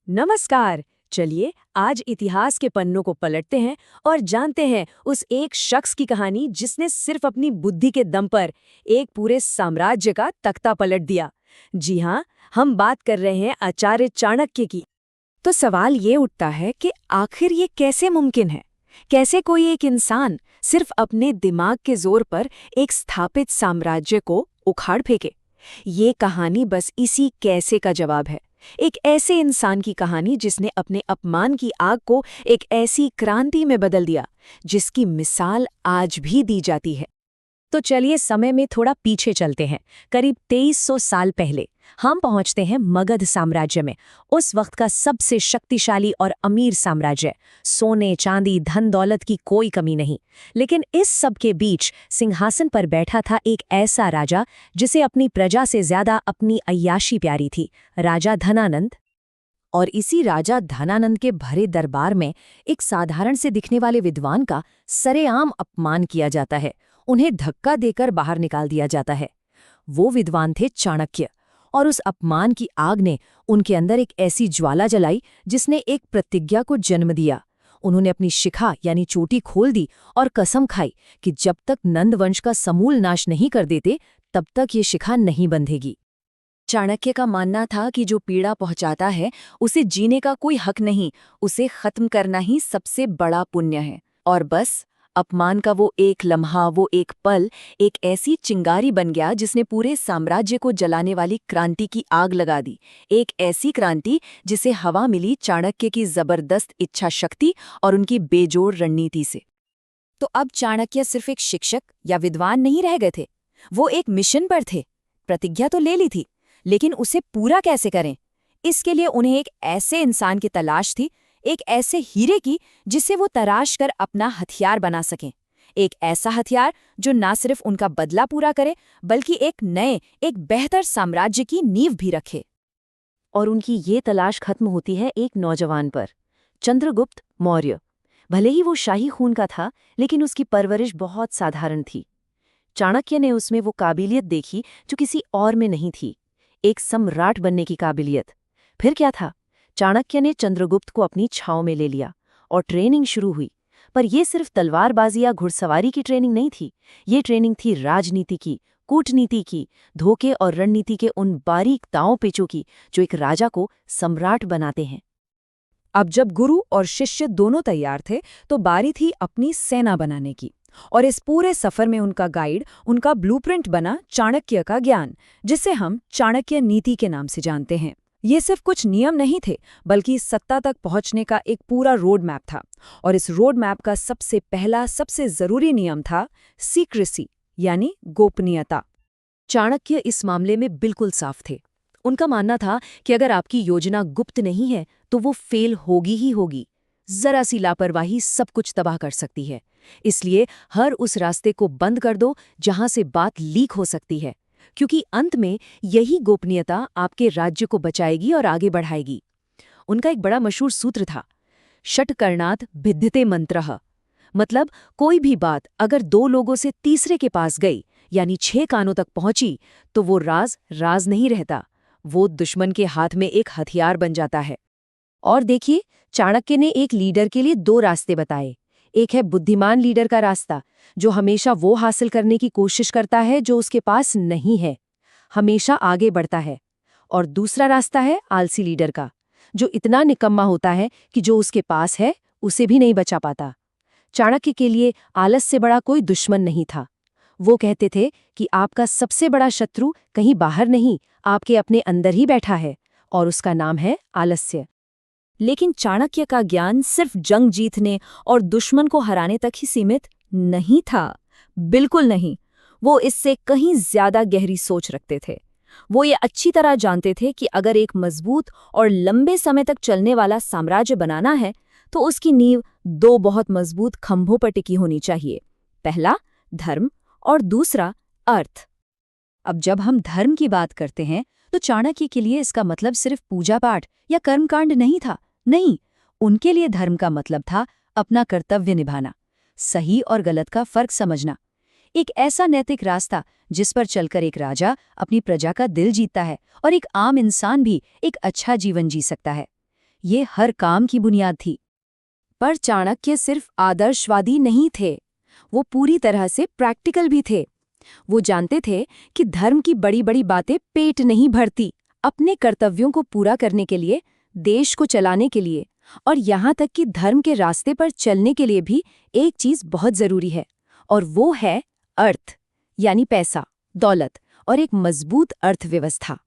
नमस्कार। चलिए आज इतिहास के पन्नों को पलटते हैं और जानते हैं उस एक शख्स की कहानी जिसने सिर्फ अपनी बुद्धि के दम पर एक पूरे साम्राज्य का तख्ता पलट दिया। जी हाँ, हम बात कर रहे हैं आचार्य चाणक्य की। तो सवाल ये उठता है कि आखिर ये कैसे मुमकिन है? कैसे कोई एक इंसान सिर्फ अपने दिमाग के जोर पर एक स्थापित साम्राज्य को उखाड़ फेंके? ये कहानी बस इसी कैसे का जवाब है। एक ऐसे इंसान की कहानी जिसने अपने अपमान की आग को एक ऐसी क्रांति में बदल दिया जिसकी मिसाल आज भी दी जाती है। तो चलिए समय में थोड़ा पीछे चलते हैं। करीब 2300 साल पहले हम पहुंचते हैं मगध साम्राज्य में। उस वक्त का सबसे शक्तिशाली और अमीर साम्राज्य। सोने चांदी धन दौलत की कोई कमी नहीं। लेकिन इस सब के बीच सिंहासन पर बैठा था एक ऐसा राजा जिसे अपनी प्रजा से ज्यादा अपनी अय्याशी प्यारी थी, राजा धनानंद। और इसी राजा धनानंद के भरे दरबार में एक साधारण से दिखने वाले विद्वान का सरेआम अपमान किया जाता है। उन्हें धक्का देकर बाहर निकाल दिया जाता है। वो विद्वान थे चाणक्य। और उस अपमान की आग ने उनके अंदर एक ऐसी ज्वाला जलाई जिसने एक प्रतिज्ञा को जन्म दिया। उन्होंने अपनी शिखा यानी चोटी खोल दी और कसम खाई कि जब तक नंद वंश का समूल नाश नहीं कर देते तब तक ये शिखा नहीं बंधेगी। चाणक्य का मानना था कि जो पीड़ा पहुंचाता है उसे जीने का कोई हक नहीं, उसे खत्म करना ही सबसे बड़ा पुण्य है। और बस अपमान का वो एक लम्हा, वो एक पल एक ऐसी चिंगारी बन गया जिसने पूरे साम्राज्य को जलाने वाली क्रांति की आग लगा दी। एक ऐसी क्रांति जिसे हवा मिली चाणक्य की जबरदस्त इच्छा शक्ति और उनकी बेजोड़ रणनीति से। तो अब चाणक्य सिर्फ एक शिक्षक या विद्वान नहीं रह गए थे, वो एक मिशन पर थे। प्रतिज्ञा तो ले ली थी, लेकिन उसे पूरा कैसे करें? इसके लिए उन्हें एक ऐसे इंसान की तलाश थी, एक ऐसे हीरे की जिसे वो तराश कर अपना हथियार बना सकें। एक ऐसा हथियार जो ना सिर्फ उनका बदला पूरा करे बल्कि एक नए, एक बेहतर साम्राज्य की नींव भी रखे। और उनकी ये तलाश खत्म होती है एक नौजवान पर, चंद्रगुप्त मौर्य। भले ही वो शाही खून का था, लेकिन उसकी परवरिश बहुत साधारण थी। चाणक्य ने उसमें वो काबिलियत देखी जो किसी और में नहीं थी, एक सम्राट बनने की काबिलियत। फिर क्या था? चाणक्य ने चंद्रगुप्त को अपनी छांव में ले लिया और ट्रेनिंग शुरू हुई। पर यह सिर्फ तलवारबाजी या घुड़सवारी की ट्रेनिंग नहीं थी, ये ट्रेनिंग थी राजनीति की, कूटनीति की, धोखे और रणनीति के उन बारीक दांव पेचों की जो एक राजा को सम्राट बनाते हैं। अब जब गुरु और शिष्य दोनों तैयार थे तो बारी थी अपनी सेना बनाने की। और इस पूरे सफर में उनका गाइड, उनका ब्लूप्रिंट बना चाणक्य का ज्ञान, जिसे हम चाणक्य नीति के नाम से जानते हैं। ये सिर्फ कुछ नियम नहीं थे, बल्कि सत्ता तक पहुंचने का एक पूरा रोड मैप था। और इस रोड मैप का सबसे पहला, सबसे जरूरी नियम था सीक्रेसी, यानी गोपनीयता। चाणक्य इस मामले में बिल्कुल साफ थे। उनका मानना था कि अगर आपकी योजना गुप्त नहीं है तो वो फेल होगी ही होगी। जरा सी लापरवाही सब कुछ तबाह कर सकती है। इसलिए हर उस रास्ते को बंद कर दो जहां से बात लीक हो सकती है, क्योंकि अंत में यही गोपनीयता आपके राज्य को बचाएगी और आगे बढ़ाएगी। उनका एक बड़ा मशहूर सूत्र था, षट्कर्णात् भिद्यते मंत्रः। मतलब कोई भी बात अगर दो लोगों से तीसरे के पास गई, यानी 6 कानों तक पहुंची, तो वो राज राज नहीं रहता, वो दुश्मन के हाथ में एक हथियार बन जाता है। और देखिए, चाणक्य ने एक लीडर के लिए 2 रास्ते बताए। एक है बुद्धिमान लीडर का रास्ता, जो हमेशा वो हासिल करने की कोशिश करता है जो उसके पास नहीं है, हमेशा आगे बढ़ता है। और दूसरा रास्ता है आलसी लीडर का, जो इतना निकम्मा होता है कि जो उसके पास है उसे भी नहीं बचा पाता। चाणक्य के लिए आलस से बड़ा कोई दुश्मन नहीं था। वो कहते थे कि आपका सबसे बड़ा शत्रु कहीं बाहर नहीं, आपके अपने अंदर ही बैठा है, और उसका नाम है आलस्य। लेकिन चाणक्य का ज्ञान सिर्फ जंग जीतने और दुश्मन को हराने तक ही सीमित नहीं था। बिल्कुल नहीं, वो इससे कहीं ज्यादा गहरी सोच रखते थे। वो ये अच्छी तरह जानते थे कि अगर एक मजबूत और लंबे समय तक चलने वाला साम्राज्य बनाना है तो उसकी नींव 2 बहुत मजबूत खंभों पर टिकी होनी चाहिए। पहला धर्म और दूसरा अर्थ। अब जब हम धर्म की बात करते हैं तो चाणक्य के लिए इसका मतलब सिर्फ पूजा पाठ या कर्मकांड नहीं था। नहीं, उनके लिए धर्म का मतलब था अपना कर्तव्य निभाना, सही और गलत का फर्क समझना। एक ऐसा नैतिक रास्ता जिस पर चलकर एक राजा अपनी प्रजा का दिल जीतता है और एक आम इंसान भी एक अच्छा जीवन जी सकता है। ये हर काम की बुनियाद थी। पर चाणक्य सिर्फ आदर्शवादी नहीं थे, वो पूरी तरह से प्रैक्टिकल भी थे। वो जानते थे कि धर्म की बड़ी बड़ी बातें पेट नहीं भरती। अपने कर्तव्यों को पूरा करने के लिए, देश को चलाने के लिए और यहाँ तक कि धर्म के रास्ते पर चलने के लिए भी एक चीज बहुत जरूरी है, और वो है अर्थ, यानी पैसा, दौलत और एक मजबूत अर्थव्यवस्था।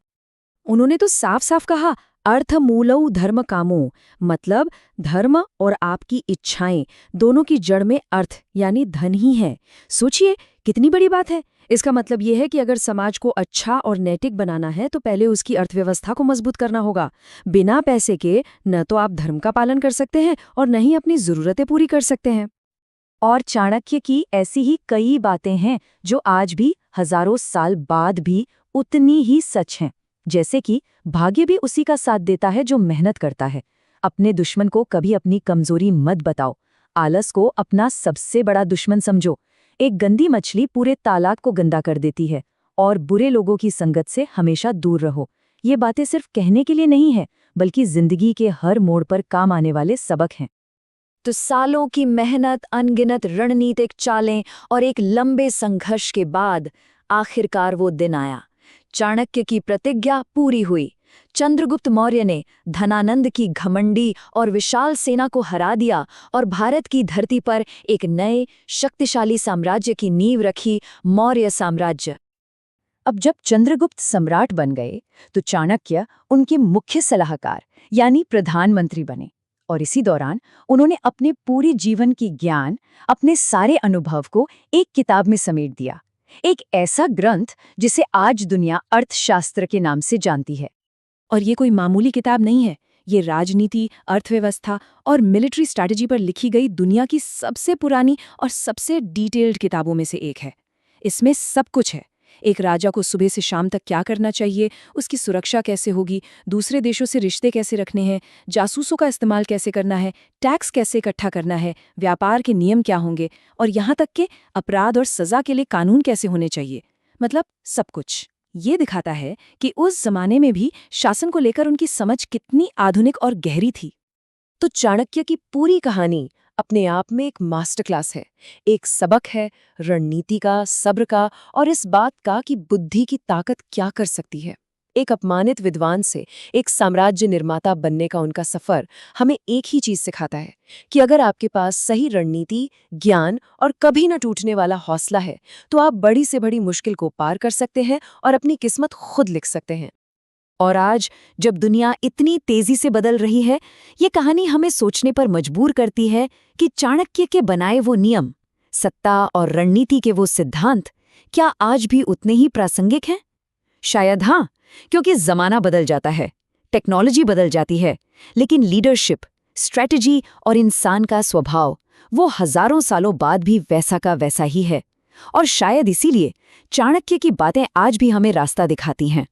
उन्होंने तो साफ साफ कहा, अर्थमूलौ धर्म कामो, मतलब धर्म और आपकी इच्छाएं दोनों की जड़ में अर्थ यानी धन ही है। सोचिए कितनी बड़ी बात है। इसका मतलब यह है कि अगर समाज को अच्छा और नैतिक बनाना है तो पहले उसकी अर्थव्यवस्था को मजबूत करना होगा। बिना पैसे के न तो आप धर्म का पालन कर सकते हैं और न ही अपनी जरूरतें पूरी कर सकते हैं। और चाणक्य की ऐसी ही कई बातें हैं जो आज भी हजारों साल बाद भी उतनी ही सच हैं। जैसे कि भाग्य भी उसी का साथ देता है जो मेहनत करता है। अपने दुश्मन को कभी अपनी कमजोरी मत बताओ। आलस को अपना सबसे बड़ा दुश्मन समझो। एक गंदी मछली पूरे तालाब को गंदा कर देती है। और बुरे लोगों की संगत से हमेशा दूर रहो। ये बातें सिर्फ कहने के लिए नहीं है, बल्कि जिंदगी के हर मोड़ पर काम आने वाले सबक हैं। तो सालों की मेहनत, अनगिनत रणनीतिक चालें और एक लंबे संघर्ष के बाद आखिरकार वो दिन आया। चाणक्य की प्रतिज्ञा पूरी हुई। चंद्रगुप्त मौर्य ने धनानंद की घमंडी और विशाल सेना को हरा दिया और भारत की धरती पर एक नए शक्तिशाली साम्राज्य की नींव रखी, मौर्य साम्राज्य। अब जब चंद्रगुप्त सम्राट बन गए तो चाणक्य उनके मुख्य सलाहकार यानी प्रधानमंत्री बने। और इसी दौरान उन्होंने अपने पूरे जीवन की ज्ञान, अपने सारे अनुभव को एक किताब में समेट दिया। एक ऐसा ग्रंथ जिसे आज दुनिया अर्थशास्त्र के नाम से जानती है। और ये कोई मामूली किताब नहीं है। ये राजनीति, अर्थव्यवस्था और मिलिट्री स्ट्रैटेजी पर लिखी गई दुनिया की सबसे पुरानी और सबसे डिटेल्ड किताबों में से एक है। इसमें सब कुछ है। एक राजा को सुबह से शाम तक क्या करना चाहिए, उसकी सुरक्षा कैसे होगी, दूसरे देशों से रिश्ते कैसे रखने हैं, जासूसों का इस्तेमाल कैसे करना है, टैक्स कैसे इकट्ठा करना है, व्यापार के नियम क्या होंगे और यहाँ तक कि अपराध और सजा के लिए कानून कैसे होने चाहिए। मतलब सब कुछ। ये दिखाता है कि उस जमाने में भी शासन को लेकर उनकी समझ कितनी आधुनिक और गहरी थी। तो चाणक्य की पूरी कहानी अपने आप में एक मास्टर क्लास है। एक सबक है रणनीति का, सब्र का और इस बात का कि बुद्धि की ताकत क्या कर सकती है। एक अपमानित विद्वान से एक साम्राज्य निर्माता बनने का उनका सफर हमें एक ही चीज सिखाता है कि अगर आपके पास सही रणनीति, ज्ञान और कभी न टूटने वाला हौसला है तो आप बड़ी से बड़ी मुश्किल को पार कर सकते हैं और अपनी किस्मत खुद लिख सकते हैं। और आज जब दुनिया इतनी तेजी से बदल रही है, ये कहानी हमें सोचने पर मजबूर करती है कि चाणक्य के बनाए वो नियम, सत्ता और रणनीति के वो सिद्धांत क्या आज भी उतने ही प्रासंगिक हैं? शायद हाँ, क्योंकि जमाना बदल जाता है, टेक्नोलॉजी बदल जाती है, लेकिन लीडरशिप, स्ट्रैटेजी और इंसान का स्वभाव वो हजारों सालों बाद भी वैसा का वैसा ही है। और शायद इसीलिए चाणक्य की बातें आज भी हमें रास्ता दिखाती हैं।